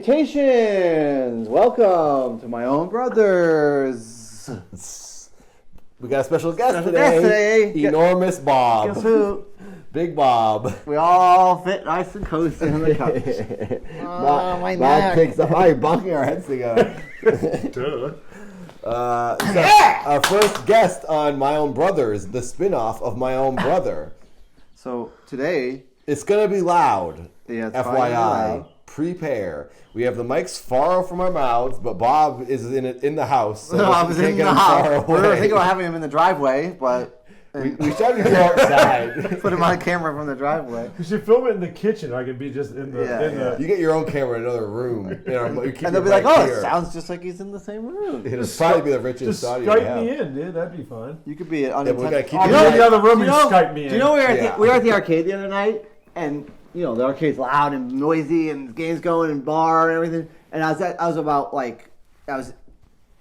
Salutations! Welcome to my own brothers. We got a special guest today. Enormous Bob. Guess who? Big Bob. We all fit nice and cozy on the couch. My neck. Takes up. Oh, you're bonking our heads together. Duh. Our first guest on My Own Brothers, the spin-off of My Own Brother. So today, it's gonna be loud. Yeah, it's FYI. Prepare. We have the mics far from our mouths, but Bob is in the house. So Bob is in the house. We were thinking about having him in the driveway, but we started to go outside. Put him on camera from the driveway. We should film it in the kitchen. I could be just in the. You get your own camera in another room. And they'll be like, "Oh, it sounds just like he's in the same room." It'll probably be the richest just audio. Skype me in, dude. That'd be fun. You could be an unintended. I'll go in the other room and Skype me in. Do you know we were at the arcade the other night, and you know the arcade's loud and noisy, and games going and bar and everything. And I was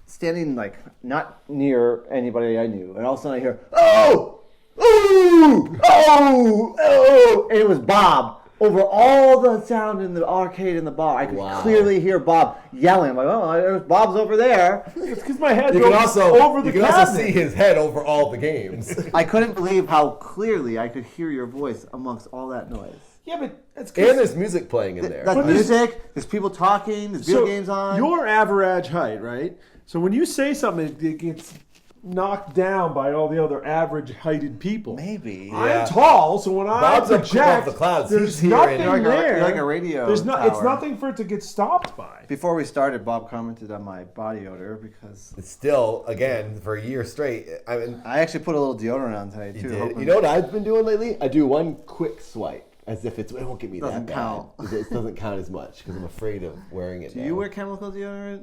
standing like not near anybody I knew, and all of a sudden I hear, "Oh, ooh, oh, oh," and it was Bob. Over all the sound in the arcade and the bar, I could clearly hear Bob yelling. I'm like, "Oh, there's Bob's over there." It's because my head goes over the cabinet. You can also see his head over all the games. I couldn't believe how clearly I could hear your voice amongst all that noise. Yeah, but it's and there's music playing in there. That's music. There's people talking. There's video games on. Your average height, right? So when you say something, it gets knocked down by all the other average-heighted people. Maybe. I'm tall, so when Bob's I project, the clouds. there's nothing there. You're like a radio It's tower. nothing for it to get stopped by. Before we started, Bob commented on my body odor because it's still, again, for a year straight. I actually put a little deodorant on today too. You know what I've been doing lately? I do one quick swipe. As if it won't get me doesn't that count. bad. It doesn't count as much because I'm afraid of wearing it. Do you wear chemical deodorant?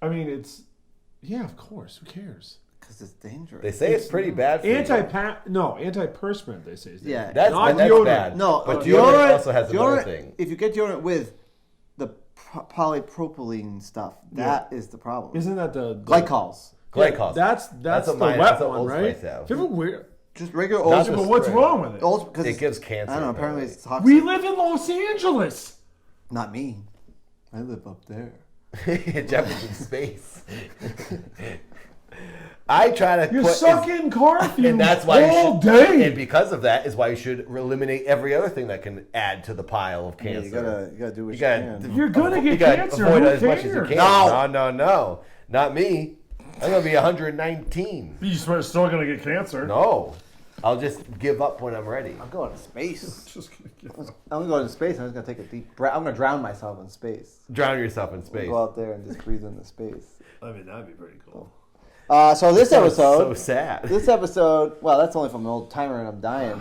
I mean, of course. Who cares? Because it's dangerous. They say it's pretty bad for antiperspirant. They say. That's bad. No, but deodorant also has another thing. If you get deodorant with the polypropylene stuff, that is the problem. Isn't that the glycols? Yeah, that's the wet one, right? Just regular old. But what's wrong with it? It gives cancer. I don't know. Apparently, it's toxic. We live in Los Angeles. Not me. I live up there. Jeff is in space. I try to. You're sucking car fumes and that's why all day. And because of that is why you should eliminate every other thing that can add to the pile of cancer. You gotta do what you can. You're gonna get cancer. Avoid Who as much as you can. No, not me. I'm gonna be 119. You're still gonna get cancer. No. I'll just give up when I'm ready. I'm going to space. I'm going to go into space. I'm just going to take a deep breath. I'm going to drown myself in space. Drown yourself in space. Go out there and just breathe into space. I mean, that'd be pretty cool. So this episode... So sad. This episode... Well, that's only from an old timer and I'm dying.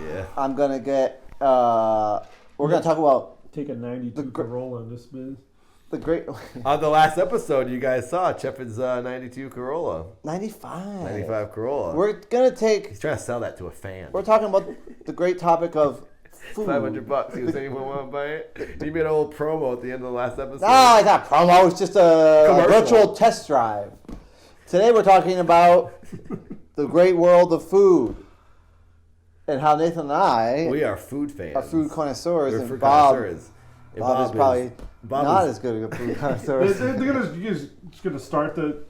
Yeah. I'm going to get... we're going to talk about... Take a 92 Corolla in this biz. The great... On the last episode, you guys saw Cheff's 92 Corolla. 95 Corolla. We're going to take... He's trying to sell that to a fan. We're talking about the great topic of food. $500. Does anyone want to buy it? You made a whole promo at the end of the last episode. No, it's not promo. It's just a virtual test drive. Today we're talking about the great world of food. And how Nathan and I... We are food fans. Are food connoisseurs. We're and food Bob connoisseurs. Bob is probably not as good a food connoisseur. You're just gonna start the...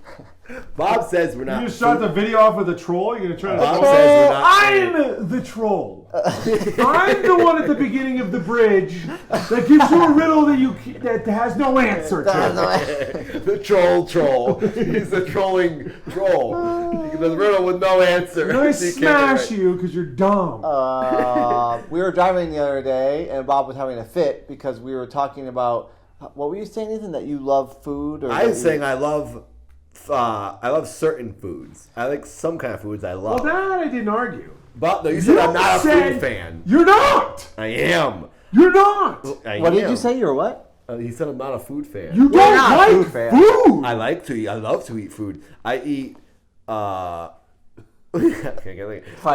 Bob says we're not... You start the video off with a troll? You're gonna try to... Bob says we're not... I'm the troll. I'm the one at the beginning of the bridge that gives you a riddle that has no answer to. The troll. He's the trolling troll. The riddle with no answer. I'm gonna smash you because you're dumb. We were driving the other day and Bob was having a fit because we were talking about... What were you saying, Nathan? That you love food? Or I was saying I love certain foods. I like some kind of foods I love. Well, that I didn't argue. But no, you said I'm not a food fan. You're not. I am. You're not. What did you say? You're what? He said I'm not a food fan. You don't like food. I like to eat. I love to eat food. I eat. Fried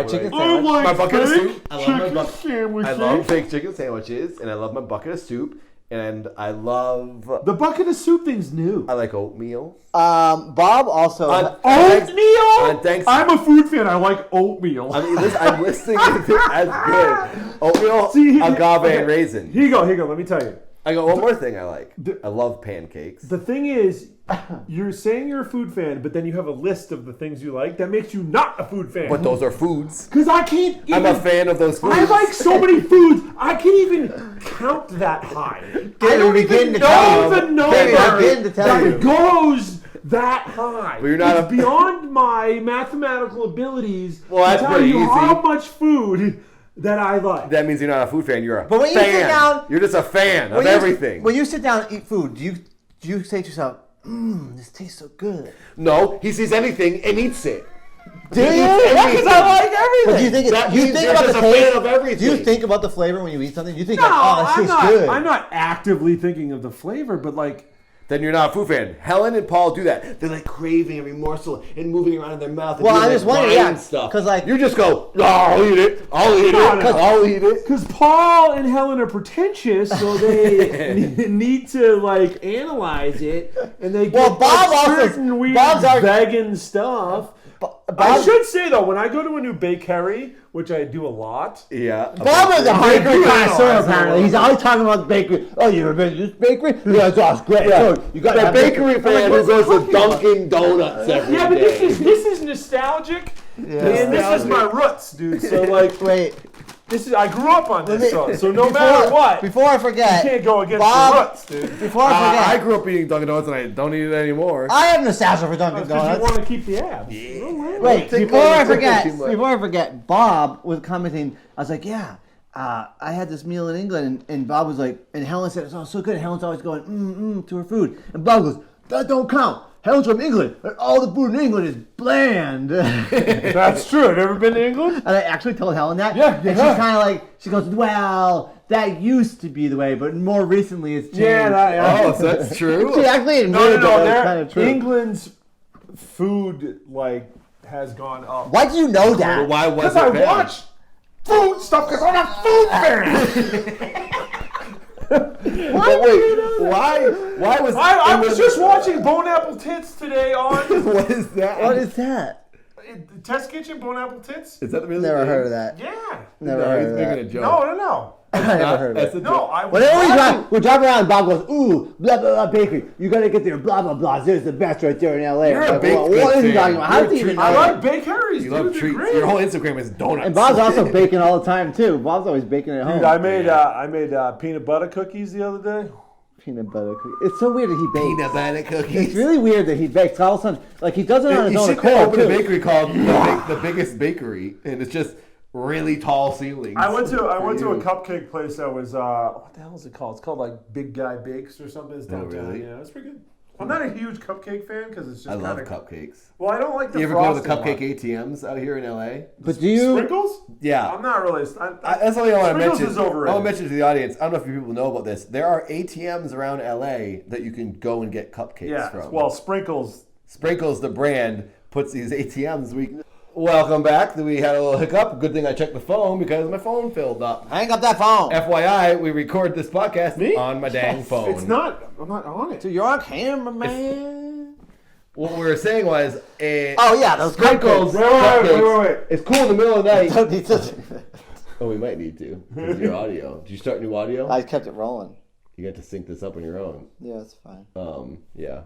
chicken sandwich. My bucket of soup. I love fake chicken sandwiches, and I love my bucket of soup. And I love... The bucket of soup thing's new. I like oatmeal. Bob also... Oatmeal? I'm a food fan. I like oatmeal. I mean, I'm listening to it as good. Oatmeal, agave, and raisin. Here you go. Let me tell you. I got one more thing I like. I love pancakes. The thing is, you're saying you're a food fan, but then you have a list of the things you like. That makes you not a food fan. But those are foods. Because I can't even... I'm a fan of those foods. I like so many foods, I can't even count that high. I don't even know the number that goes that high. Well, you're not it's beyond my mathematical abilities Well, that's to tell pretty you easy. how much food that I like. That means you're not a food fan. You're a But when you fan. sit down- You're just a fan of When you- everything. When you sit down and eat food, do you say to yourself, this tastes so good? No, he sees anything and eats it. Do you? Yeah, because I like everything. But do you think That you means think you're about the just a fan taste? of everything. Do you think about the flavor when you eat something? You think No, like, oh, this tastes good. I'm not actively thinking of the flavor, but like... Then you're not a food fan. Helen and Paul do that. They're like craving every morsel and moving around in their mouth. And Well, doing I just that wonder, grind yeah, stuff. 'cause, like- you just go, oh, I'll eat it. I'll eat No, it. no, no. I'll eat it. Because Paul and Helen are pretentious, so they need to like analyze it, and they Well, get Bob like, also- certain weird Bob's our- vegan stuff. I Bob, should say though, when I go to a new bakery, which I do a lot, Yeah. Bob is a bakery Yeah, connoisseur, I know. apparently. He's always talking about the bakery. Oh, you ever been to this bakery? Yeah, it's great. Yeah. So you got The bakery fan who what's goes he to talking Dunkin' Donuts every yeah, but day. this is nostalgic, and this is my roots, dude. So like, Wait. I grew up on this stuff, so no Before- matter what, Before I forget, you can't go against Bob, the roots, dude. Before I forget, I grew up eating Dunkin' Donuts and I don't eat it anymore. I have nostalgia for Dunkin' Because you Donuts. want to keep the abs. Wait, Take before I over forget, too much. Bob was commenting. I was like, yeah, I had this meal in England, and Bob was like, and Helen said, it's so good. And Helen's always going, to her food. And Bob goes, that don't count. Helen's from England, and all the food in England is bland. That's true. Have you ever been to England? And I actually told Helen that. Yeah, And yeah. she's kind of like, she goes, well, that used to be the way, but more recently it's changed. Yeah, Oh, so that's true? She actually admitted that it's kind of true. England's food like has gone up. Why do you know Well, that? why was Because it I bad? watch food stuff because I'm a food fan. But wait, why was I was just watching Bone Apple Tits today on What is that? What is that? Test Kitchen. Bone Apple Tits. Is that the real Never name? heard of that. Yeah. Never No, heard he's of making that. a joke. No. I never heard of That's it. a No, joke. I was Whenever we're driving around, Bob goes, ooh, blah, blah, blah, bakery. You gotta get there, blah, blah, blah. There's the best right there in L.A. You're I'm a like, baked what goods is he fan. talking about? How You're does he a even treat know I that? like bakeries. You dude. love They're treats. great. Your whole Instagram is donuts. And Bob's also baking all the time, too. Bob's always baking at home. Dude, I made peanut butter cookies the other day. Peanut butter cookies. It's so weird that he bakes. Peanut butter cookies. It's really weird that he bakes. All of a sudden, like, he does it on his You own should accord, open a too. bakery called the Biggest Bakery, and it's just really tall ceilings. I went to a you. cupcake place that was what the hell is it called? It's called like Big Guy Bakes or something. It's downtown. really? Yeah, it's pretty good. I'm not a huge cupcake fan because it's just I love kinda, cupcakes. Well, I don't like the You ever go to the frosting cupcake ATMs out here in LA? But do you... Sprinkles? Yeah. I'm not really. That's something I want to Sprinkles mention. is I overrated. want to mention to the audience. I don't know if you people know about this. There are ATMs around LA that you can go and get cupcakes Yeah. from. Well, Sprinkles. Sprinkles, the brand, puts these ATMs. Welcome back. We had a little hiccup. Good thing I checked the phone because my phone filled up. Hang up that phone. FYI, we record this podcast Me? on my dang phone. It's not. I'm not on it. Dude, you're on camera, man. What we were saying was, Oh, yeah, those Sprinkles. cupcakes. Wait. It's cool in the middle of the night. Don't need to... Oh, we might need to. Because your audio. Did you start new audio? I kept it rolling. You got to sync this up on your own. Yeah, that's fine. Yeah.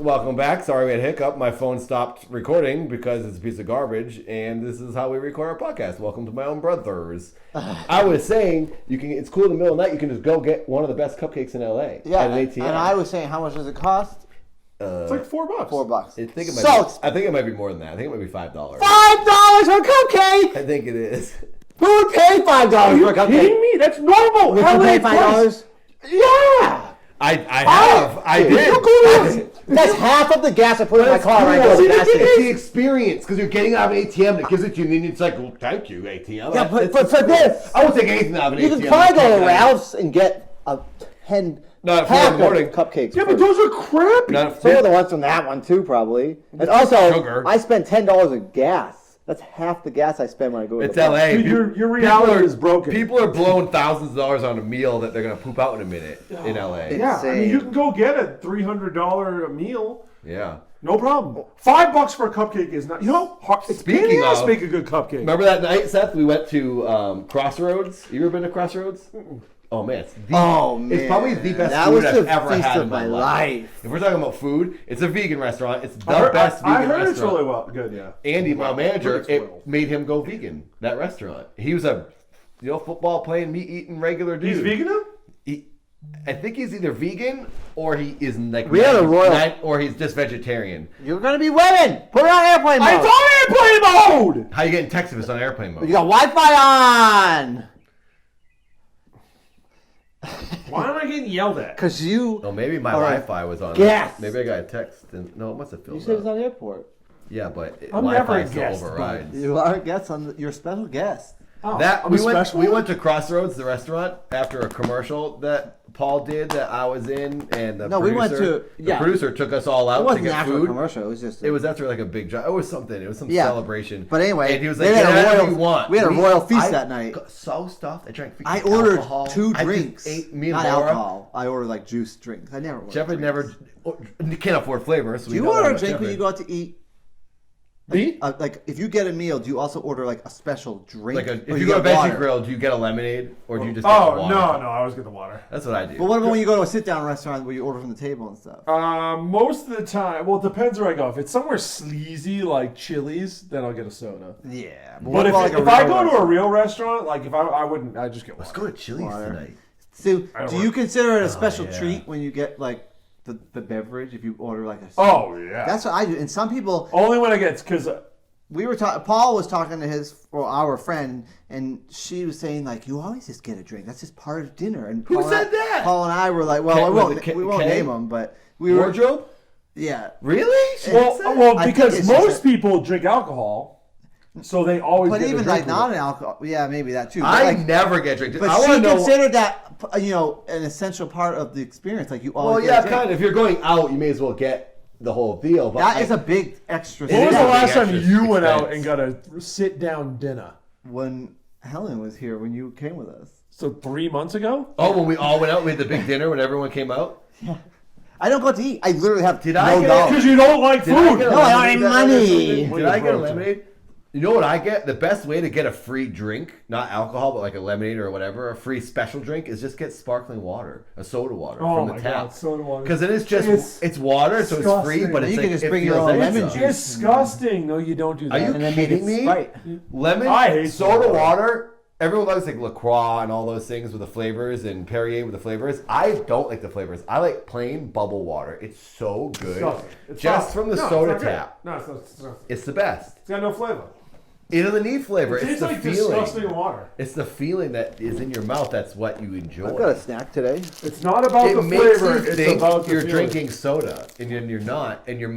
Welcome back. Sorry we had a hiccup. My phone stopped recording because it's a piece of garbage, and this is how we record our podcast. Welcome to my own brothers. I was saying, it's cool in the middle of the night. You can just go get one of the best cupcakes in LA Yeah, at an ATM. and I was saying, how much does it cost? It's like $4. $4. I think it might be more than that. I think it might be $5. $5 for a cupcake. I think it is. Who would pay $5 Are you for a cupcake? kidding me? That's normal. Would you LA pay price. $5? Yeah. I did. That's half of the gas I put in my car when I go to the gas It's station. the experience because you're getting out of an ATM that gives it to you, and then it's like, well, thank you, ATM. Yeah, but for this, I won't take anything out of an you ATM. can probably go to Ralph's and get a 10 Not at 4 pack in the morning. of cupcakes. Yeah, but those are crappy. Some of the ones from that one too, probably. And also, sugar. I spend $10 of gas. That's half the gas I spend when I go to It's the bar. LA. Dude, your reality is broken. People are blowing thousands of dollars on a meal that they're going to poop out in a minute in LA. Yeah, I mean, Insane. you can go get a $300 meal. Yeah. No problem. $5 for a cupcake is not. You know, it's Speaking pain in the ass of- make a good cupcake. Remember that night, Seth? We went to Crossroads. You ever been to Crossroads? Oh man, it's man, probably the best that food was I've the ever feast had of in my my life. life. If we're talking about food, it's a vegan restaurant. It's the I best vegan heard restaurant. it's really good. Yeah. Andy, my manager, It's well. it made him go vegan. That restaurant. He was a football playing, meat eating regular dude. He's vegan now? I think he's either vegan or he is like or he's just vegetarian. You're gonna be winning. Put it on airplane mode. I thought airplane mode. How you getting text if it's on airplane mode? You got Wi-Fi on. Why am I getting yelled at? Cause you. Oh, maybe my Alright. Wi-Fi was on. Guess. Maybe I got a text. No, it must have filled You said up. it's on the airport. Yeah, but I'm never Wi-Fi a still guest, overrides. You are a guest on. You're a special guest. Oh, That I'm we a went. special We one? went to Crossroads, the restaurant, after a commercial that Paul did that I was in, and the No, we went producer, to- yeah. the producer took us all out It to wasn't get after a food. commercial. It was just. It was after like a big job. It was something. It was some Yeah. celebration. But anyway, and he was they like, had a "Get whatever royal- you want." we had a royal feast I that night. got so stuffed. I drank. I freaking ordered alcohol. 2 I just drinks. ate me and Not Laura. alcohol. I ordered like juice drinks. I never ordered. Jeff had drinks. never. You can't afford flavor. So Do we you know order that a drink Jeff when had. you go out to eat? Me? Like if you get a meal, do you also order like a special drink? Like Or if you go to get Veggie water? Grill, do you get a lemonade or do you just get Oh the water? no, I always get the water. That's what I do. But what about when you go to a sit-down restaurant where you order from the table and stuff? Most of the time, well, it depends where I go. If it's somewhere sleazy like Chili's, then I'll get a soda. Yeah, But if I go to a real restaurant, like if I wouldn't, I just get water. Let's go to Chili's Water. tonight. So, I don't do work- you consider it a special yeah. treat when you get like the beverage? If you order like a Oh yeah. that's what I do. And some people, only when I get because we were talking. Paul was talking to our friend, and she was saying like, "You always just get a drink. That's just part of dinner." And Who Paul said and I, that? Paul and I were like, "Well, we won't Kay? name them, but we were." Wardrobe? Yeah. Really? She said that? well I think because it's most just people drink alcohol, so they always. But get a even drink like with not it. an alcohol, yeah, maybe that too. But I like, never get drink. but I she want to know. considered that an essential part of the experience. Like you Well, always. yeah, get a drink. kind of. If you're going out, you may as well get the whole deal. But That is a big extra. When was is the a last big time extra you went out expense. and got a sit down dinner? When Helen was here, when you came with us. So 3 months ago? Oh, when we all went out, we had the big dinner when everyone came out. I don't go out to eat. I literally have Did no I get it? dollars. Because you don't like Did I food. get a No, I don't lemonade have that night or money. something? What Did are I you get a broke to? lemonade? You know what I get? The best way to get a free drink, not alcohol, but like a lemonade or whatever, a free special drink, is just get sparkling water, a soda water Oh from my the tap. god, soda water. Because it is just it's water, so it's free, disgusting. but it's You like can just it bring your feels own extra. lemon It's juice. disgusting. No, you don't do that. Are you And then make kidding it me? Sprite. Lemon, I hate soda soda water. Everyone loves like LaCroix and all those things with the flavors and Perrier with the flavors. I don't like the flavors. I like plain bubble water. It's so good. Disgusting. It's Just not- from the no, it's soda not good. tap. No, it's not. It's not. It's the best. It's got no flavor. It doesn't need flavor. It It's tastes the like feeling. disgusting water. It's the feeling that is in your mouth. That's what you enjoy. I've got a snack today. It's not about It the makes flavor. you It's think about the you're feeling. drinking soda, and you're not, and your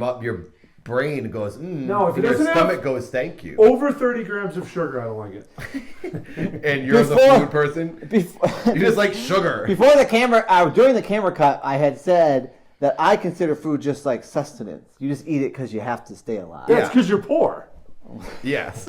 brain goes, No, if it and your doesn't have- stomach goes, thank you. Over 30 grams of sugar, I don't like it. And you're the Before- food person. Before, You just like sugar. before the camera, during the camera cut, I had said that I consider food just like sustenance. You just eat it because you have to stay alive. Yeah. That's because you're poor. Yes.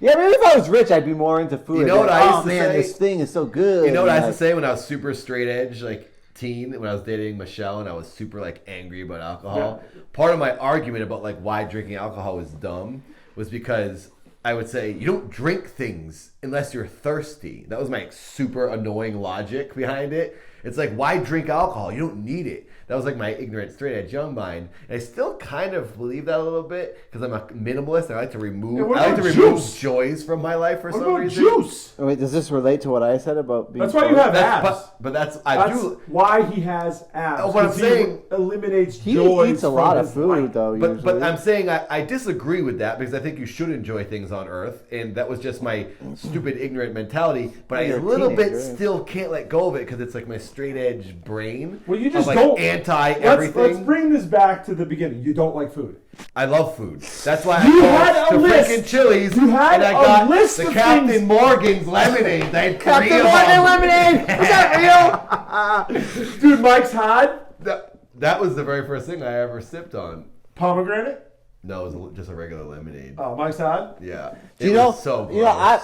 Yeah, maybe if I was rich, I'd be more into food. You I'd know be what like, I oh used to man, say? this thing is so good. You know what I And used to say when I was super straight edge, like teen, when I was dating Michelle, and I was super like angry about alcohol. Part of my argument about like why drinking alcohol was dumb was because I would say you don't drink things unless you're thirsty. That was my super annoying logic behind it. It's like, why drink alcohol? You don't need it. That was like my ignorant straight edge young mind, and I still kind of believe that a little bit because I'm a minimalist. And I like to remove. Yeah, what I like to about remove juice? joys from my life for What some about reason. juice? Oh, wait, does this relate to what I said about being? That's why you have That's, abs. but that's I That's do. why he has abs. Oh, what I'm 'cause he saying- eliminates He joys eats a from lot of his food life. though. But usually. I'm saying I disagree with that because I think you should enjoy things on Earth, and that was just my stupid ignorant mentality. But I You're a a little bit teenager. still can't let go of it because it's like my straight edge brain. Well, you of, just like, don't. anti Let's everything. bring this back to the beginning. You don't like food. I love food. That's why You I had called a the list. freaking Chili's, You had and I a got list the of Captain things. Morgan's lemonade. They had Captain three of Morgan them. lemonade. Is that real? Dude, Mike's hard. That was the very first thing I ever sipped on. Pomegranate. No, it was just a regular lemonade. Oh, Mike's hard. Yeah, You it know- was so gross. you know, I-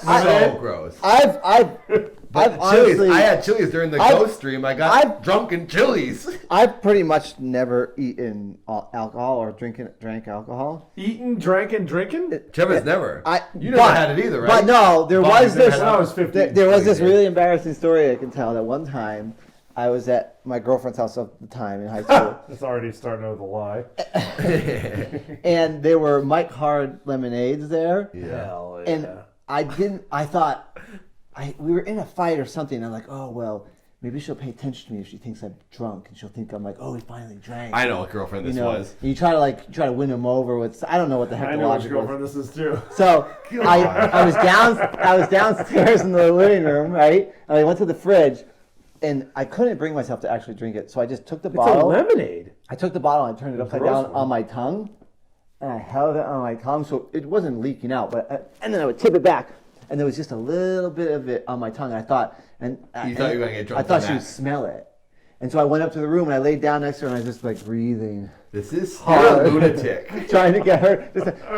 so gross. I've But Chili's, I had Chili's during the ghost stream. I got drunk in Chili's. I've pretty much never eaten alcohol or drank alcohol. Eaten, drinking? Trevor's never. You never had it either, right? But no, there was this. I was 15. There was this really embarrassing story I can tell. That one time, I was at my girlfriend's house at the time in high school. It's already starting with a lie. And there were Mike Hard lemonades there. Yeah. Hell yeah. And I thought we were in a fight or something. And I'm like, oh, well, maybe she'll pay attention to me if she thinks I'm drunk. And she'll think I'm like, oh, he finally drank. I know what girlfriend this was. And you try to win him over with, I don't know what the heck I the know logic which girlfriend was. this is too. So I was downstairs in the living room, right? And I went to the fridge. And I couldn't bring myself to actually drink it. So I just took the bottle. It's a lemonade. I took the bottle and I turned it upside down on my tongue. And I held it on my tongue so it wasn't leaking out. And then I would tip it back. And there was just a little bit of it on my tongue. And I thought... You thought you were going to get drunk. I thought she would smell it. And so I went up to the room and I laid down next to her and I was just like breathing. You're a lunatic. Trying to get her.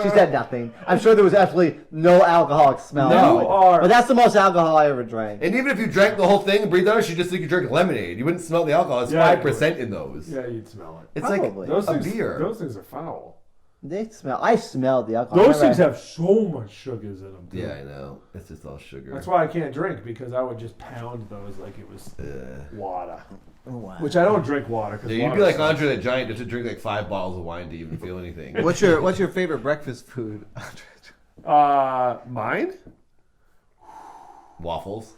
She said nothing. I'm sure there was absolutely no alcoholic smell. No. But that's the most alcohol I ever drank. And even if you drank the whole thing and breathed out, she'd just think you drank lemonade. You wouldn't smell the alcohol. It's 5% in those. Yeah, you'd smell it. It's Probably. like a beer. Those things are foul. They smell. I smelled the alcohol. Those things have so much sugars in them, too. Yeah, I know. It's just all sugar. That's why I can't drink, because I would just pound those like it was water. Wow. Which I don't drink water. Yeah, you'd be like Andre the Giant just to drink like 5 bottles of wine to even feel anything. What's your favorite breakfast food? Mine? Waffles.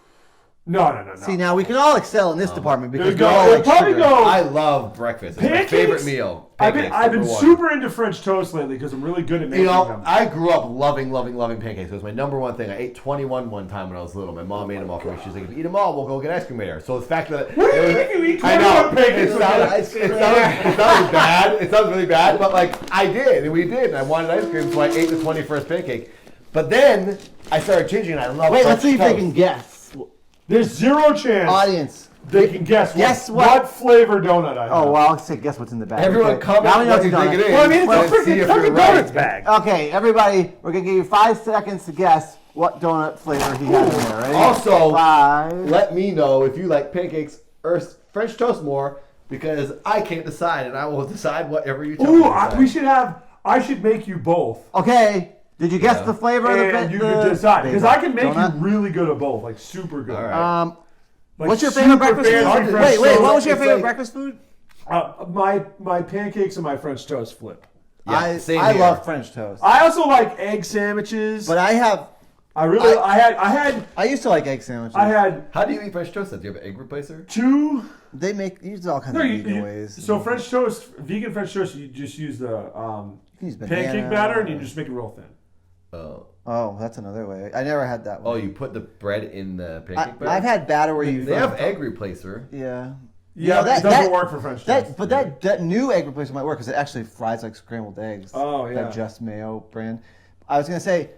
No. See, now we can all excel in this department because There we you all go. like It'd probably sugar. go. I love breakfast. It's my Pancakes? favorite meal. I've Pancakes, been number one. super into French toast lately because I'm really good at making them. I grew up loving pancakes. It was my number one thing. I ate 21 one time when I was little. My mom made them all for me. She's like, if you eat them all, we'll go get ice cream later. So the fact that... What do you mean if you eat I 21 know. pancakes? It sounds bad. It sounds really bad, but like I did, and we did. And I wanted ice cream, so I ate the 21st pancake. But then I started changing, and I love Wait, French let's see if toast. they can guess. There's zero chance Audience. they can guess Guess what flavor donut I have. Oh, well, I'll say guess what's in the bag. Everyone Okay. comment Now we know what you what's think in it is. Well, I mean, it's and a see freaking if fucking you're right. donuts bag. Okay, everybody, we're going to give you 5 seconds to guess what donut flavor he has in there. Ready? Also, 5. let me know if you like pancakes or French toast more, because I can't decide, and I will decide whatever you tell me. I should make you both. Okay. Did you guess the flavor of the And you can decide. Because I can make donut? you really good at both. Like, super good. All right. Like, What's your favorite super breakfast food? fancy French Wait, toast. what was your It's favorite like- breakfast food? My pancakes and my French toast flip. Yeah, same I here. love French toast. I also like egg sandwiches. But I used to like egg sandwiches. I had How do you eat French toast? Do you have an egg replacer? 2. They use all kinds of vegan ways. So French toast, vegan French toast, you just use the You can use pancake banana. batter and you just make it real thin. Oh. Oh, that's another way. I never had that one. Oh, you put the bread in the pancake batter? I've had batter where you... They have egg replacer. Yeah. Yeah, that it doesn't work for French toast. But that new egg replacer might work because it actually fries like scrambled eggs. Oh, yeah. That Just Mayo brand. I was going to say,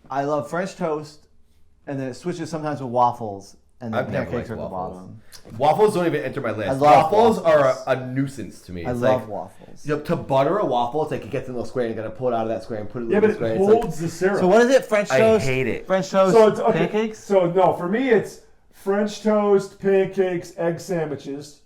I love French toast, and then it switches sometimes with waffles, and then I've never pancakes liked are at the waffles. bottom. Waffles don't even enter my list. I love Waffles waffles. are a nuisance to me. I It's love like, waffles. You know, to butter a waffle, it's like it gets in a little square and you gotta pull it out of that square and put it in Yeah, a but little it square. It's holds the syrup. So what is it? French I toast? hate it. French toast, So it's okay. pancakes? So no, for me it's French toast, pancakes, egg sandwiches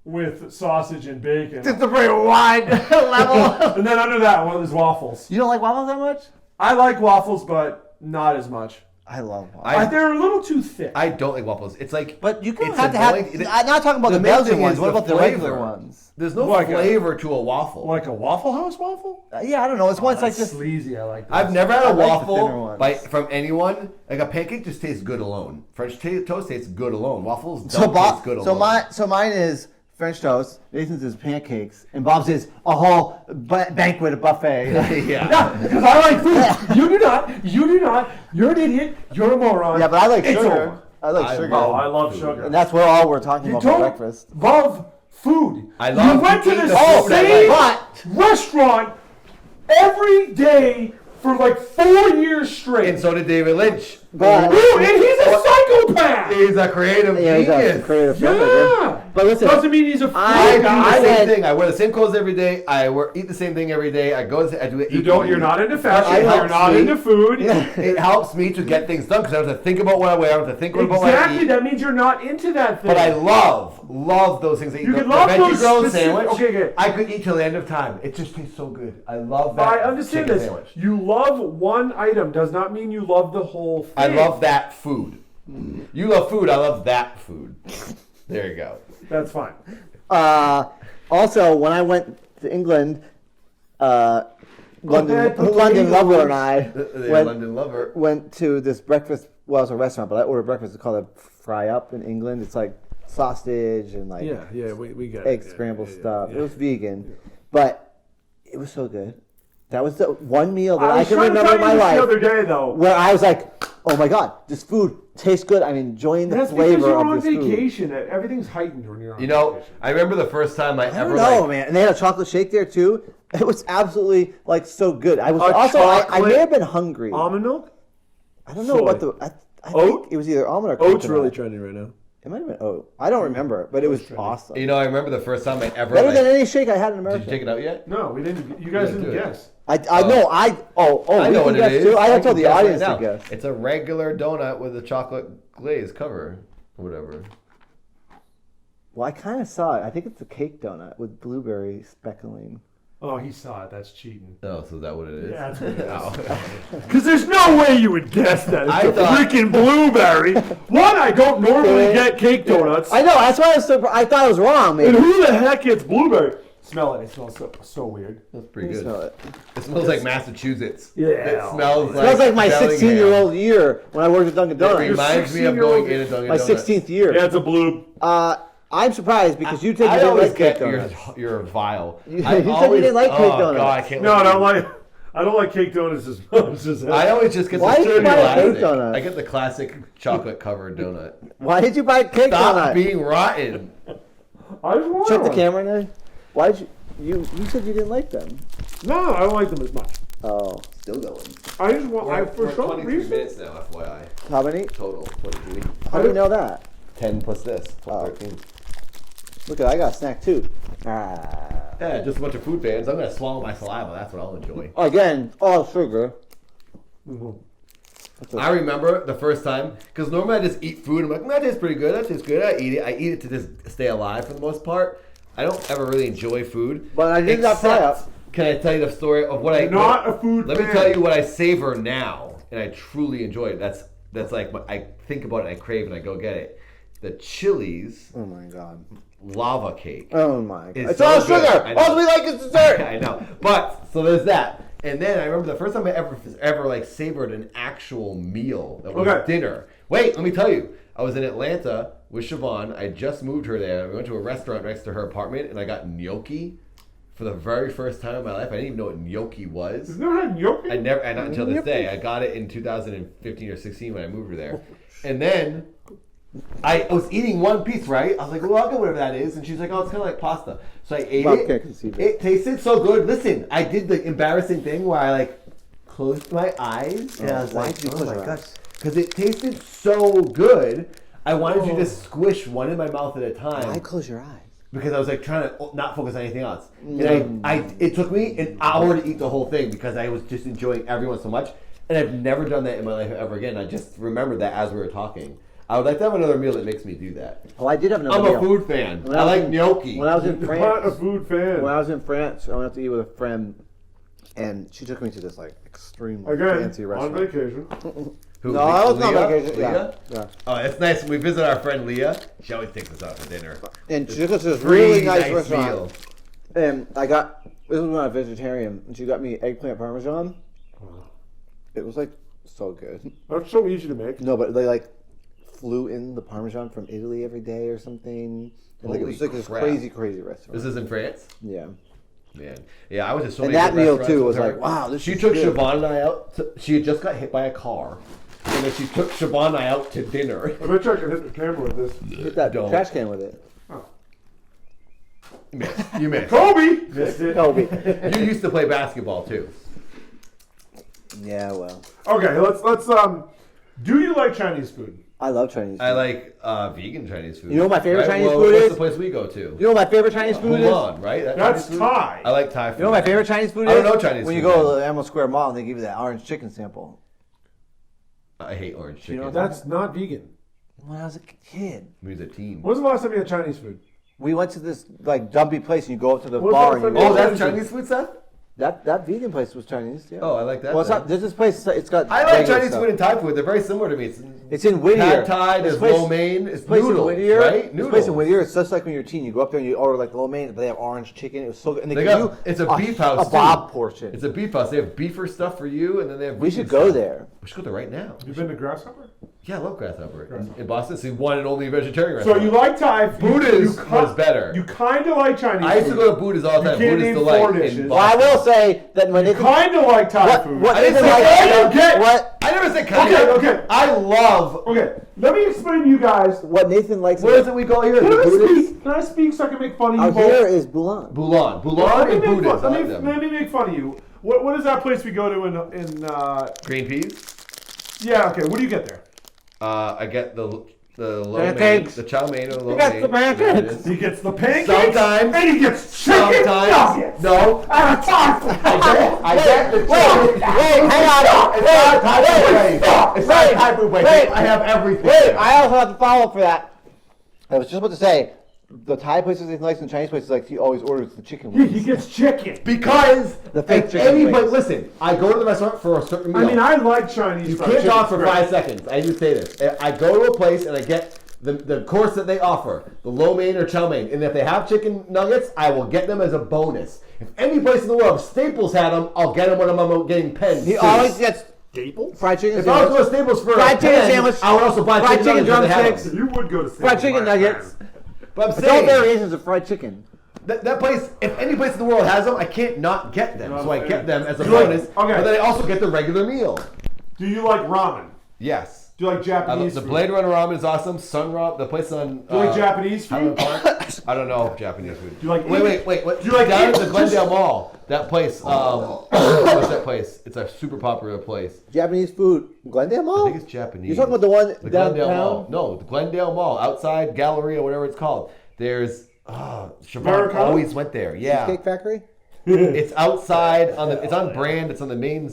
with sausage and bacon. It's a very wide level. And then under that one is waffles. You don't like waffles that much? I like waffles, but not as much. I love waffles. They're a little too thick. I don't like waffles. It's like, But you can it's have to have... annoying. I'm not talking about the main Belgian thing ones. is What the about the flavor. regular ones? There's no Like a- flavor to a waffle. Like a Waffle House waffle? Yeah, I don't know. It's one's like That's just... sleazy. I like that. I've never had a I like the waffle thinner ones. from anyone. Like a pancake just tastes good alone. French toast tastes good alone. Waffles So, don't taste good so alone. mine is French toast. Nathan's is pancakes, and Bob's is a whole banquet, a buffet. Yeah. Because I like food. You do not. You do not. You're an idiot. You're a moron. Yeah, but I like It's sugar. over. I like I sugar. love Oh, I love sugar. And that's what all we're talking You about for don't breakfast. love food. I love You went to to eat the the food I same like. restaurant every day for like 4 years straight. And so did David Lynch. But Dude, and he's a psychopath. He's a creative yeah, he's genius. a creative filmmaker. Yeah. But listen, doesn't mean he's a food I do guy. the same thing. I wear the same clothes every day. Eat the same thing every day. I do it. You're not into fashion. It You're helps not me. into food. It helps me to get things done because I don't have to think about what I wear. I don't have to think about what I Exactly. eat. That means you're not into that thing. But I love those things. You can love veggie those grill specific- sandwich. okay. I could eat till the end of time. It just tastes so good. I love that. I understand chicken this. sandwich. You love one item does not mean you love the whole thing. I love that food. You love food. I love that food. There you go. That's fine. Also, when I went to England, London potatoes. Lover and I London Lover. went to this breakfast. Well, it was a restaurant, but I ordered breakfast. It's called a fry up in England. It's like sausage and like we get egg scrambled stuff. It was vegan, but it was so good. That was the one meal that I can remember in my life the other day, though. where I was like, "Oh my god, this food tastes good." I'm enjoying the That's flavor because you're of on this food. vacation. Everything's heightened when you're on You know, vacation. I remember the first time I I ever don't know, man. And they had a chocolate shake there too. It was absolutely like so good. I was also I may have been hungry. Almond milk? I don't know soy. what the I Oat? think it was either almond or Oat's coconut. really trending right now. It might have been oat. I don't remember, but it was trendy. awesome. You know, I remember the first time I ever. Better than any shake I had in Did America. you take it out yet? No, we didn't. You guys Yeah, didn't do it. guess. I know I I we know can what it guess is. too. I can told the guess audience right to now. guess. It's a regular donut with a chocolate glaze cover, or whatever. Well, I kind of saw it. I think it's a cake donut with blueberry speckling. Oh, he saw it. That's cheating. Oh, so is that what it is? Yeah, that's what it is. Oh. Because there's no way you would guess that. It's I a thought- freaking blueberry. One, I don't normally get cake donuts. I know. That's why I was surprised. I thought it was wrong. And Maybe. who the heck gets blueberry? Smell it. It smells so weird. That's pretty You good. smell it. It smells like Massachusetts. Yeah. It smells It smells like my Bellingham. 16-year-old year when I worked at Dunkin' It Donuts. reminds me of 16-year-old going in a Dunkin' My Donuts. 16th year. Yeah, it's a blue. I'm surprised because you said you I didn't always like cake get donuts. you're vile. You I said you didn't like cake donuts. God, I can't. No, look I at don't you. like. I don't like cake donuts as much as I always just get Why the did you buy a cake classic. donut? I get the classic chocolate covered donut. Why did you buy a cake Stop donut? being rotten. I just want Check the one. camera now. Why did you said you didn't like them. No, I don't like them as much. Oh. Still going. I just want. For some 23 reason. minutes now, FYI. How many? Total 23. How do you know that? 10 plus this. 12, Oh. 13. Look at I got a snack too. Ah. Yeah, just a bunch of food fans. I'm gonna swallow my saliva. That's what I'll enjoy. Again, all sugar. I remember the first time, because normally I just eat food. I'm like, that tastes pretty good. That tastes good. I eat it. I eat it to just stay alive for the most part. I don't ever really enjoy food. But I did not fry up. Can I tell you the story of what I? Not a food Let fan. me tell you what I savor now, and I truly enjoy it. That's like what I think about it, and I crave, and I go get it. The Chili's Oh my god. lava cake. Oh my god. It's It's all so good. sugar. I know. All we like is dessert. I know, but so there's that. And then I remember the first time I ever like savored an actual meal that was Okay. dinner. Wait, let me tell you. I was in Atlanta with Siobhan. I just moved her there. We went to a restaurant next to her apartment, and I got gnocchi for the very first time in my life. I didn't even know what gnocchi was. You've never had gnocchi? I never, and not until this day. I got it in 2015 or 16 when I moved her there. And then I was eating one piece, right? I was like, well, I'll get whatever that is. And she's like, oh, it's kind of like pasta. So I ate Well, it. can't conceive it. It tasted so good. Listen, I did the embarrassing thing where I like closed my eyes. And I was Why like, did you oh close my your God. eyes? Because it tasted so good. I wanted to just squish one in my mouth at a time. Why close your eyes? Because I was like trying to not focus on anything else. And it took me an hour to eat the whole thing because I was just enjoying everyone so much. And I've never done that in my life ever again. I just remembered that as we were talking. I would like to have another meal that makes me do that. Oh, I did have another I'm meal. a food fan. When I was like in- gnocchi. When I was in Not a France, food fan. I went out to eat with a friend, and she took me to this like extremely Again, fancy on restaurant. vacation. Who, No, I was not on Leah? vacation. Leah? Yeah. Oh, it's nice. We visit our friend Leah. She always takes us out to dinner. And she took us to this really nice meal. restaurant. And this was when I was vegetarian, and she got me eggplant parmesan. It was like so good. That's so easy to make. No, but they like flew in the parmesan from Italy every day or something. And like it was Holy like this crap. crazy restaurant. This is in France? Yeah. Man. Yeah, I was just so And many that good meal, restaurants too, with was her. like, wow, this She is took good. Siobhan and I out. She had just got hit by a car. And then she took Siobhan and I out to dinner. I bet you I can hit the camera with this. Hit that Don't. trash can with it. You missed. Kobe! Missed it. Kobe. You used to play basketball too. Yeah, well. Okay, let's do you like Chinese food? I love Chinese food. I like vegan Chinese food. You know what my favorite Chinese food what's is? the place we go to? You know what my favorite Chinese food is? Mulan, right? That's Thai. I like Thai food. You know what my favorite Chinese food is? I don't know Chinese when food. you go to the Emerald Square Mall and they give you that orange chicken sample. I hate orange chicken. know That's not vegan. When I was a kid, When I was a teen. When was the last time you had Chinese food? we went to this like dumpy place and you go up to the What's bar that and you for? Oh, go, that's Chinese food stuff? that vegan place was Chinese. Yeah. Oh, I like that. Well, it's then. not. There's this place. It's got. I like regular Chinese stuff. food and Thai food. They're very similar to me. It's in Whittier. Pad Thai, This there's place- lo mein, it's This place noodles, in Whittier, right? This place in Whittier, it's just like when you're a teen. You go up there and you order like lo mein, but they have orange chicken. It was so good. And they They give got, you it's a beef house a bob too. portion. It's a beef house. They have beefer stuff for you, and then they have. We vegan should go stuff. there. We should go there right now. You been to Grasshopper? Yeah, I love Grasshopper. In Boston, it's the one and only vegetarian So restaurant. you like Thai food? Buddha's was better. You kind of like Chinese I used to food. go to Buddha's all the time. You can't Buddha's name Delight 4 in dishes. Well, I Boston. will say that when they Kind of like Thai what food. what I they didn't like, say okay. what I never said kind Okay, of. okay. I love. Okay, let me explain to you guys. what Nathan likes. Where is it we go here? Can The I Buddhist? speak? Can I speak so I can make fun of you Out both? here is Bulan. Bulan. Bulan Let me and make Buddhist. I fun- like let them. me make fun of you. What is that place we go to in Green peas. yeah, okay, what do you get there? I get the lo mein, Pancakes. the chow mein or the lo You got mein. the pancakes. He gets the pancakes, Sometimes. and he gets chicken Sometimes. nuggets. No. And a Thai food. I get the Wait, hang on. It's not a Thai food place. It's not a wait, Thai food place. wait. I have everything. Wait, I also have to follow up for that. I was just about to say, the Thai places Nathan likes and Chinese places like he always orders the chicken He wings. gets chicken. Because The fake if chicken anybody, wings. listen, I go to the restaurant for a certain meal. I mean, I like Chinese You fried can't chicken. talk for It's great. 5 seconds. I do say this. I go to a place and I get the course that they offer, the lo mein or chow mein, and if they have chicken nuggets, I will get them as a bonus. If any place in the world, Staples had them, I'll get them when I'm getting pens. He too. always gets Staples? fried chicken If I was sandwich, going to Staples for fried a chicken pen, sandwich, I would also buy fried chicken chicken nuggets if they have drumsticks, them. You would go to Staples. fried chicken my nuggets. friend. But I'm It's all saying variations of fried chicken. that place, if any place in the world has them, I can't not get them. So I get them as a You like- bonus. okay. But then I also get the regular meal. Do you like ramen? Yes. Do you like I love, Japanese the food? Blade Runner ramen is awesome. Sun Ramen, the place on. Do you like Japanese Highland food? Park. I don't know Japanese food. Do you like Wait. Do you like down at the just- Glendale Mall? That place. What's that place? It's a super popular place. Japanese food. Glendale I Mall? think it's Japanese. You're talking about the one The Glendale downtown? Mall. No, the Glendale Mall outside Galleria, whatever it's called. There's. Siobhan Americana? always went there. Yeah. Cake Factory? It's outside on the. It's on brand. It's on the main.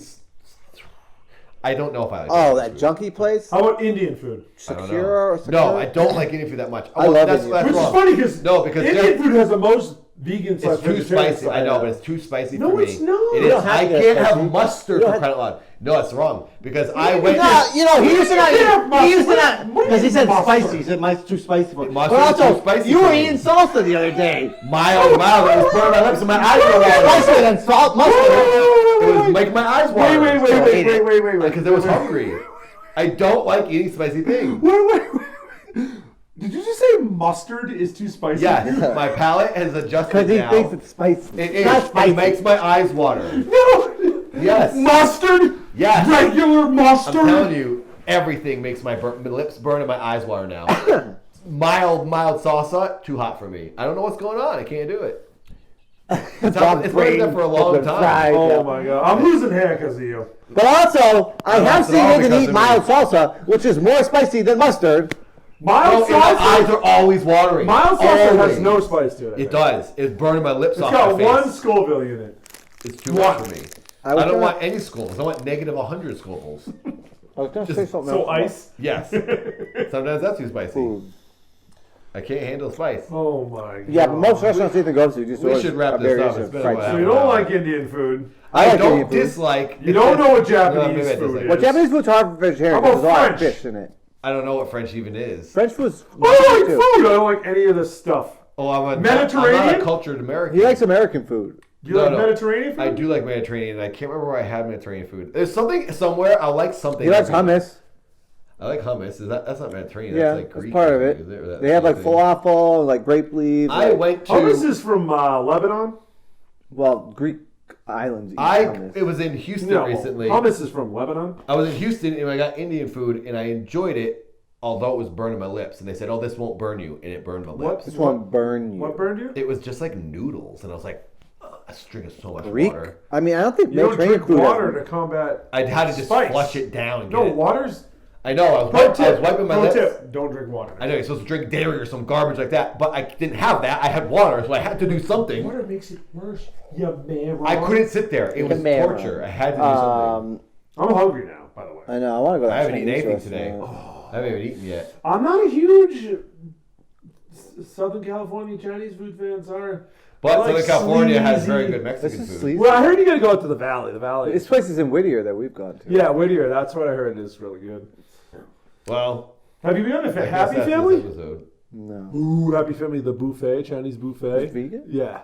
I don't know if I like Oh, Japanese that food. junkie place? How about Indian food? I don't Sakura know. or No, Sakura? I don't like Indian food that much. I love that's, Indian that's Which wrong. is funny because No, because Indian Jeff- food has the most vegan It's slash too vegetarian spicy. stuff. I know, but it's too spicy No, for me. it's not. It You is. don't have I to get can't spicy. have mustard You for don't crying out loud. No, that's wrong. Because I went. He used to not. Yeah, He used to not. what Because he is said mustard? spicy. He said mine's too spicy for me. Mustard But is also, too spicy you for were me. eating salsa the other day. mild. It was burning my lips and my eyes were watering. Spicier than salt mustard. It was making my eyes water. Wait. Because I was hungry. I don't like eating spicy things. Wait. Did you just say mustard is too spicy? Yes, my palate has adjusted Because he now. thinks it's spicy. It It's not is. spicy. It makes my eyes water. No. Yes. Mustard. Yes. Regular mustard. I'm telling you, everything makes my lips burn and my eyes water now. mild salsa, too hot for me. I don't know what's going on. I can't do it. It's been there for a long time. Oh my god, I'm losing hair because of you. But also, I have it's seen all Nathan because eat of mild me. salsa, which is more spicy than mustard. Mild And my eyes salsa. are always watering. Mild salsa has Always. no spice to it. It does. It's burning my lips It's off got my one face. Scoville unit. It's too much for me. I was I don't gonna- want any scovilles. I want negative 100 scovilles. I was going to say something So else. ice. Yes. Sometimes that's too spicy. Food. I can't handle spice. Oh my god. Yeah, but most restaurants Nathan goes to just We order should wrap a this up. variation It's of been a fried while. So chicken. you don't like Indian food. I like don't Indian food. dislike. You don't know what No, Japanese maybe I food dislike. is. Well, Japanese food's hard for vegetarian How because there's a about lot of French? fish in it. I don't know what French even is. French food's I don't like too. food. I don't like any of this stuff. Oh, I'm not Mediterranean? a cultured American. He likes American food. Do you like No. Mediterranean food? I do like Mediterranean. And I can't remember where I had Mediterranean food. There's something somewhere I like something. He likes everywhere. hummus. I like hummus. That's not Mediterranean. Yeah, that's like that's Greek. part of or it. something. Is that They have like something? falafel, like grape leaves. I like- went to. Hummus is from Lebanon. Well, Greek islands. eat hummus. It was in Houston No, recently. hummus is from Lebanon. I was in Houston and I got Indian food and I enjoyed it, although it was burning my lips. And they said, "Oh, this won't burn you," and it burned my lips. This won't burn you. What burned you? It was just like noodles, and I was like, "I was drinking so much Greek? water." I mean, I don't think You don't Mediterranean drink food. water to combat. I had to just Spice. flush it down. And No, get it. water's. I know. I was wiping my lips. Tip, don't drink water. I know you're supposed to drink dairy or some garbage like that, but I didn't have that. I had water, so I had to do something. Water makes it worse. You man. I couldn't sit there. It was torture. I had to do something. I'm hungry now, by the way. I know. I want to go. I haven't eaten anything today. I haven't even eaten yet. I'm not a huge Southern California Chinese food fan. Sorry. But Southern California has very good Mexican food. Sleazy. Well, I heard you got to go out to the Valley. The Valley. This place is in Whittier that we've gone to. Yeah, Whittier. That's what I heard is really good. Well, have you been on the I Happy guess that's Family? this episode. No. Ooh, Happy Family, the buffet, Chinese buffet. It's vegan? Yeah.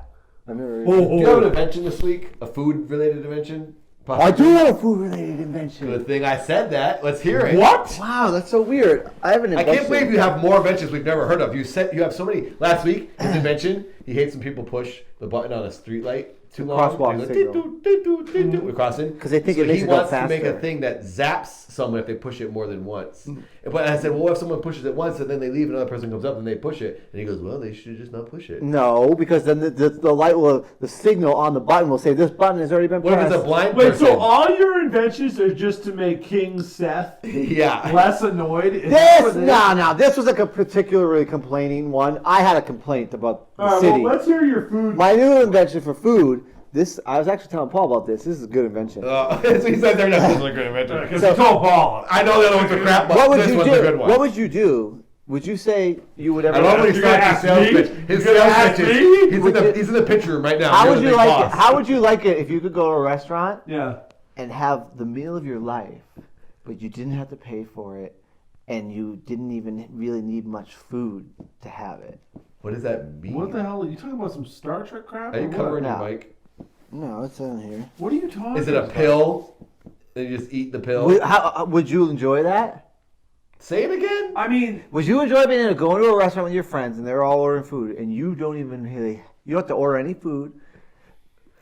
I've never. Do you have an invention this week? A food-related invention? I do have a food-related invention. Good thing I said that. Let's hear it. What? Wow, that's so weird. I have an I invention. can't believe you have more inventions we've never heard of. You have so many. Last week, his invention, he hates when people push the button on a street light too long. Crosswalk He's signal. we're crossing. 'Cause they think it makes he it go wants to make a faster. thing that zaps someone if they push it more than once. But I said, well, what if someone pushes it once and then they leave, another person comes up and they push it? And he goes, well, they should just not push it. No, because then the light will, the signal on the button will say this button has already been What if pressed. it's a blind Wait, person? so all your inventions are just to make King Seth Yeah. less annoyed? Is that This, what it is? no, this was like a particularly complaining one. I had a complaint about the All right, city. well, let's hear your food. My new invention for food. This I was actually telling Paul about this. This is a good invention. So he said they're not a good invention. Because you told Paul. I know the other ones are crap, but What would this you one's do? a good one. What would you do? Would you say you would ever? I love when he You're gonna starts his ask sales me? pitch. His You're gonna sales ask pitch me? is, he's in the picture room right now. How You're would the you big like boss. it? How would you like it if you could go to a restaurant Yeah. and have the meal of your life, but you didn't have to pay for it, and you didn't even really need much food to have it? What does that mean? What the hell? Are you talking about some Star Trek crap? Are you or what? covering your No. mic? No, it's on here. What are you talking Is it a about? pill? And you just eat the pill? Would you enjoy that? Say it again? I mean, Would you enjoy being able to go into a restaurant with your friends and they're all ordering food and you don't even really, you don't have to order any food,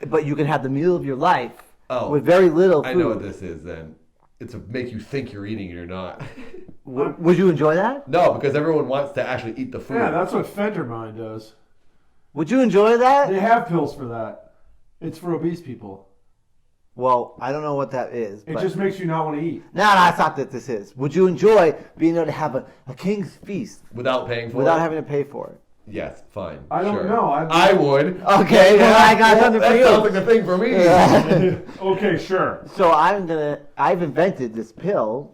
but you can have the meal of your life with very little food. I know what this is then. It's to make you think you're eating and you're not. Would you enjoy that? No, because everyone wants to actually eat the food. yeah, that's what Fendermine does. Would you enjoy that? They have pills for that. It's for obese people. Well, I don't know what that is. It But... just makes you not want to eat. No, that's not what this is. Would you enjoy being able to have a king's feast Without paying for without it? having to pay for it? Yes, fine. I don't sure. know. I would. Okay, well, I got something for that you. sounds like a thing for me. Okay, sure. So I've invented this pill.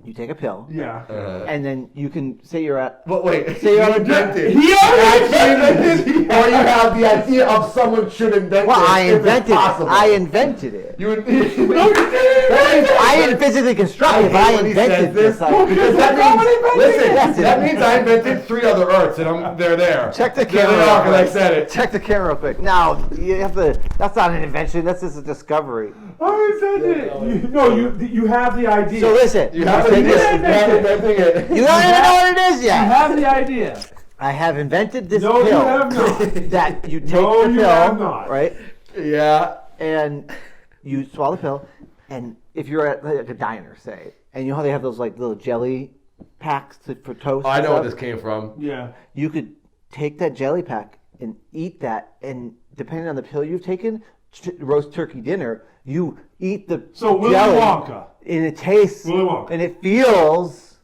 You take a pill, Yeah. and then you can say you're at. But wait, Say you you're invented. He already invented, or you have the idea of someone should invent Well, it. I if it's invented it. possible. I invented it. You would. I didn't physically construct it, but I invented this. Because that means, listen, Yes, that means I invented 3 other Earths, and they're there. Check the They're camera. there because I said it. Check the camera real quick. Now you have to. That's not an invention. That's just a discovery. I invented it. You have the idea. So listen. You have take this- inventing it. You don't even know what it is You yet. have the idea. I have invented this No, pill you have not. that you take No, the you pill, have not. right? Yeah. And you swallow the pill, and if you're at like a diner, say, and you know how they have those like little jelly packs for toast. I and know where stuff? this came from. Yeah. You could take that jelly pack and eat that, and depending on the pill you've taken, roast turkey dinner, you eat the So Willy jelly, Wonka. and it tastes Willy Wonka. and it feels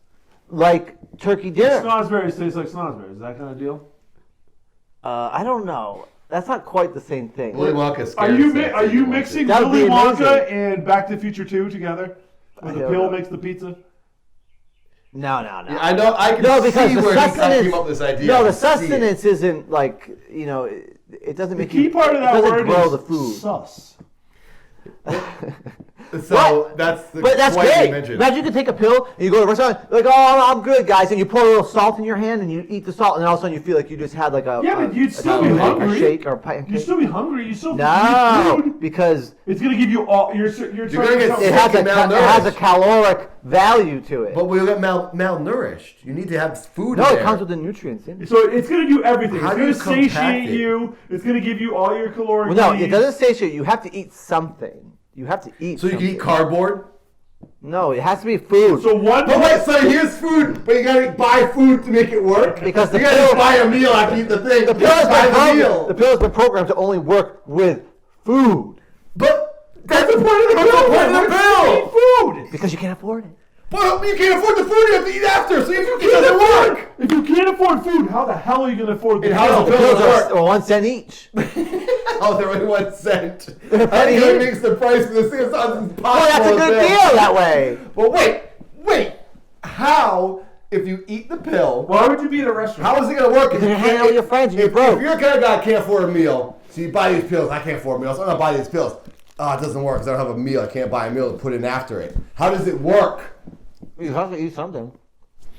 like turkey dinner. Snosberries taste like snosberries. That kind of deal. I don't know. That's not quite the same thing. Willy Wonka's Are you mixing That would Willy be Wonka amazing. and Back to the Future 2 together? Where I the don't pill know. makes the pizza? No. I know. I can No, because see the where he sustenance. came up with this idea. No, I the can see it. sustenance isn't like it doesn't The make key you. part of it that doesn't word grow is the food. sus. So What? that's the But that's quite the great. invention. Imagine you could take a pill and you go to a restaurant, like, oh, I'm good, guys, and you pour a little salt in your hand and you eat the salt, and then all of a sudden you feel like you just had like a Yeah, but you'd still be a hungry. shake or a pancake. You'd still be hungry. You still need No, food. because It's gonna give you all. You're gonna trying get to it has sick and it has a malnourished. caloric value to it. But we'll get malnourished. You need to have food. No, in it there. comes with the nutrients in it. So it's gonna do everything. How It's do gonna you compact satiate it? you. It's gonna give you all your caloric Well, no, needs. it doesn't satiate you. You have to eat something. You have to eat. So you can something. eat cardboard. No, it has to be food. So one. But wait, so here's food, but you gotta buy food to make it work. Because the you gotta pill- buy a meal after you eat the thing. The pill has buy been the programmed- meal. the pill has been programmed to only work with food But that's the point of the pill. Eat food. because you can't afford it. But you can't afford the food, you have to eat after, so it doesn't work. If you can't afford food, how the hell are you going to afford the And how does The the pills work? are 1 cent each. Oh, they're only 1 cent. That even makes the price for this thing sounds impossible. Oh, that's a good deal that way. But wait. How, if you eat the pill, Why would you be at a restaurant? how is it going to work? Because you're hanging out with your friends and you're If broke. you're a kind of guy that can't afford a meal, so you buy these pills, I can't afford meals, I'm going to buy these pills. Oh, it doesn't work because I don't have a meal. I can't buy a meal to put in after it. How does it work? You have to eat something.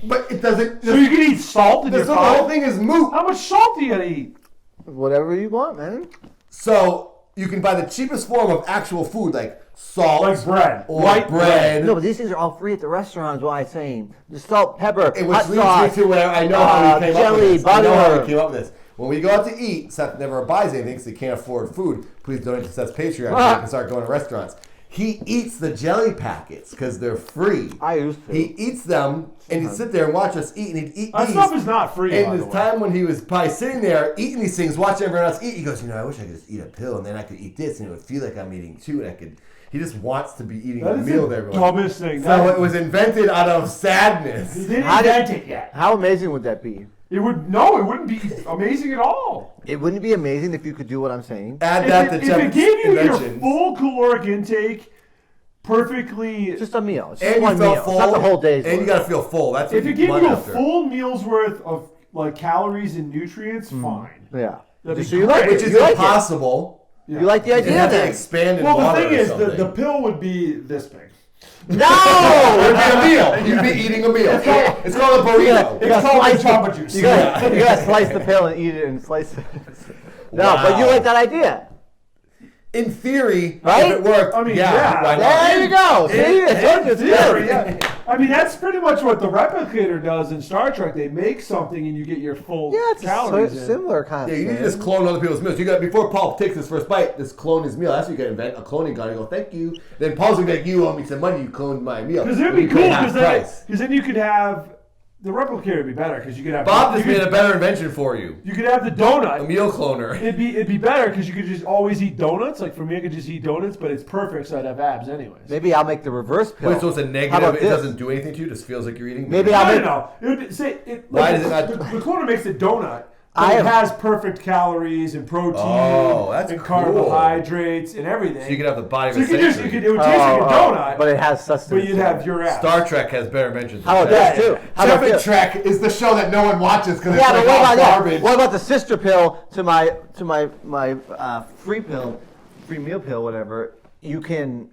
But it doesn't. So you can eat salt in your The whole food? thing is moot. How much salt do you gotta eat? Whatever you want, man. So you can buy the cheapest form of actual food, like salt, Like bread. or White bread. No, but these things are all free at the restaurant, is what I'm saying. The salt, pepper, Which hot leads sauce. me to where I know how we came up jelly, with this. I know how butter. we came up with this. When we go out to eat, Seth never buys anything because he can't afford food. Please donate to Seth's Patreon so he can start going to restaurants. He eats the jelly packets because they're free. I used to. He eats them, and he'd sit there and watch us eat, and he'd eat That these. stuff is not free, by And the this way. time when he was probably sitting there eating these things, watching everyone else eat, he goes, I wish I could just eat a pill, and then I could eat this, and it would feel like I'm eating too, and I could. He just wants to be eating That a is meal the there. dumbest thing. So it was invented out of sadness. He didn't How did- invent it yet. How amazing would that be? It wouldn't be amazing at all. It wouldn't be amazing if you could do what I'm saying. Add that to If it Jeff's gave you your inventions. full caloric intake perfectly, Just a meal. It's just And you one felt meal. full. It's not the whole day's And you worth. got to feel full. That's what if it gave want you a after. full meal's worth of like calories and nutrients, fine. Yeah. That'd be So you like great. it. Which is you like it. impossible. Yeah. You like the You idea have to then? expand in Well, water the thing or is, something. the pill would be this big. It No! would be a meal. You'd be eating a meal. It's called a burrito. It's called slice Jamba the- Juice. You gotta slice the pill and eat it and slice it. No, Wow. but you like that idea. In theory, Right? if it worked, I mean, yeah, yeah. why not? There you go. See? I told you it's Theory, good. yeah. I mean, that's pretty much what the replicator does in Star Trek. They make something and you get your full Yeah, it's calories a in. similar kind Yeah, of you thing. need to just clone other people's meals. You got before Paul takes his first bite, just clone his meal. That's what you can invent, a cloning gun. You go, thank you. Then Paul's gonna be like, you owe me some money. You cloned my meal. Because it would be You cool, pay half because price. then you could have the replicator would be better because you could have Bob you just made could, a better invention for you. you could have the A donut. meal cloner. It'd be better because you could just always eat donuts. Like for me, I could just eat donuts, but it's perfect, so I'd have abs anyways. Maybe I'll make the reverse pill. Wait, so it's a How negative. about It this? doesn't do anything to you. It just feels like you're eating. Maybe No, I'll no, make. no. It would say it. Why Like, does it not- the cloner makes a donut. I But it have- has perfect calories and protein Oh, that's and cool. carbohydrates and everything. So you could have the body of So a you could just, century. it would taste like a donut, But it has sustenance. but you'd have your ass. Star Trek has better inventions. How about than this that. too? How about Jeff and this? Trek is the show that no one watches because Yeah, it's but like what all about that? garbage. What about the sister pill to my free pill, free meal pill, whatever? You can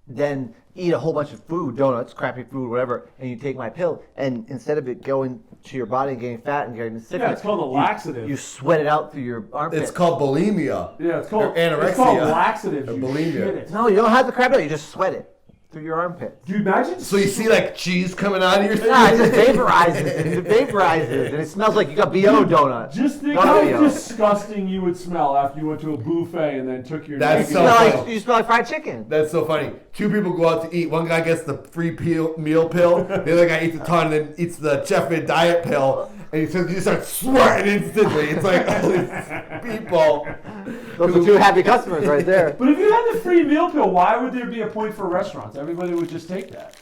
then eat a whole bunch of food, donuts, crappy food, whatever, and you take my pill, and instead of it going to your body and getting fat and getting sick, Yeah, it's called a laxative. You sweat it out through your armpit. It's called bulimia. Yeah, it's called Or anorexia. It's called laxatives. Or You bulimia. shit it. No, you don't have to crap it out. You just sweat it through your armpit. Do you imagine? So you see like cheese coming out of your Nah, it just vaporizes. It vaporizes, and it smells like you got BO donut. Just think Don't how be disgusting you would smell after you went to a buffet and then took your. That's You naked- so smell funny. like you smell like fried chicken. That's so funny. Two people go out to eat. One guy gets the free meal pill. The other guy eats a ton and then eats the Jeff Mid diet pill. And he just starts sweating instantly. It's like all these people. Those are two happy customers right there. But if you had the free meal pill, why would there be a point for restaurants? Everybody would just take that.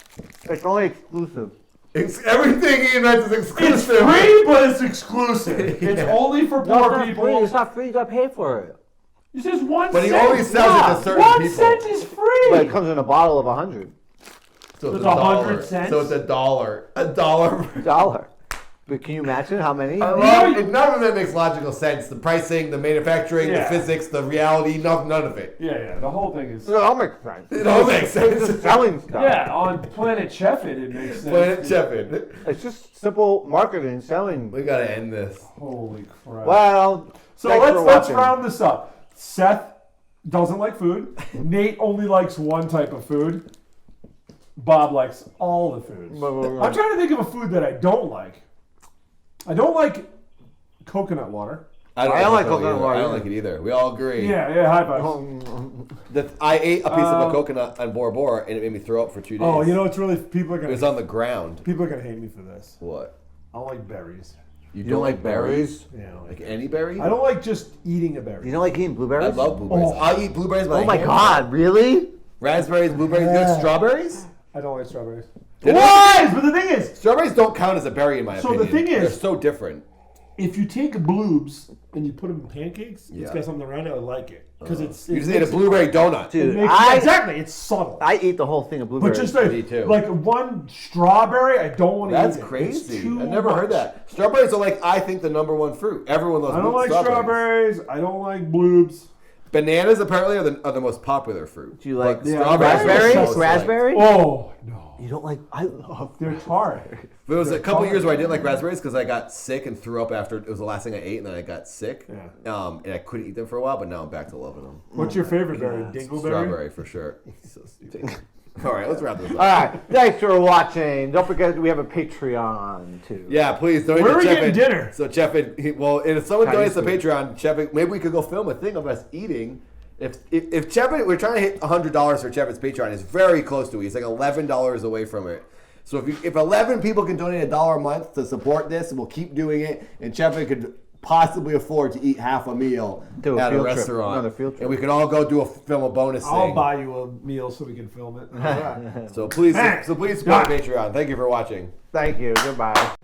It's only exclusive. Everything he invents is It's exclusive. free, but it's exclusive. It's only for No, it's poor not people. free. It's not free. You got to pay for it. It says 1 But he cent. only sells it to certain 1 people. cent is free. But it comes in a bottle of 100. So It's a dollar. 100 cents? So it's a dollar. A dollar. $1. But can you imagine how many? Well, none of that makes logical sense. The pricing, the manufacturing, Yeah. the physics, the reality, none of it. Yeah, the whole thing is. It all makes sense. It all makes It's just sense. selling stuff. Yeah, on Planet Chefit, it makes sense. Planet Chefin. It's just simple marketing, selling. We gotta end this. Holy crap. Well, So thanks for let's watching. round this up. Seth doesn't like food. Nate only likes one type of food. Bob likes all the foods. I'm trying to think of a food that I don't like. I don't like coconut water. I don't like coconut either. water I don't either. like it either. We all agree. Yeah, high five. I ate a piece of a coconut on Bora Bora and it made me throw up for 2 days. Oh, you know it's really people are It was gonna on the ground. hate me for this. What? I don't like berries. You don't like berries? Yeah, Like any berry? I don't like just eating a berry. You don't like eating blueberries? I love blueberries. Oh. I'll eat blueberries. Oh my God, really? Raspberries, blueberries. You like strawberries? I don't like strawberries. What? But the thing is, Strawberries don't count as a berry in my opinion. So the thing is, they're so different. if you take bloobs and you put them in pancakes, Yeah. it's got something around it. I like it because You just ate a blueberry donut. Dude, exactly. It's subtle. I eat the whole thing of blueberries. But just Me too. like one strawberry, I don't want to eat. That's it. crazy. It's too I've never heard much. that. Strawberries are like, I think, the number one fruit. Everyone loves I don't like strawberries. I don't like bloobs. Bananas apparently are the most popular fruit. Do you like But strawberries raspberry? are most Raspberry? Oh no, You don't like? I love. they're tart. There was a couple years where I didn't like raspberries because I got sick and threw up after it was the last thing I ate, and then I got sick. Yeah. And I couldn't eat them for a while, but now I'm back to loving them. What's your favorite berry? Dingleberry. Strawberry for sure. So stupid. All right, let's wrap this up. All right, thanks for watching. Don't forget we have a Patreon too. Yeah, please donate Where to are we Chef getting dinner? So Chef, and if someone Chinese donates to food. Patreon, Chef, maybe we could go film a thing of us eating. If Chef, we're trying to hit $100 for Chef's Patreon. It's very close to it. It's like $11 away from it. So if 11 people can donate $1 a month to support this, we'll keep doing it. And Chef could possibly afford to eat half a meal Do a at a field trip. restaurant. Another field trip. And we could all go film a bonus I'll thing. buy you a meal so we can film it. How's that? So please Thanks. support Yeah. Patreon. Thank you for watching. Thank you. Goodbye.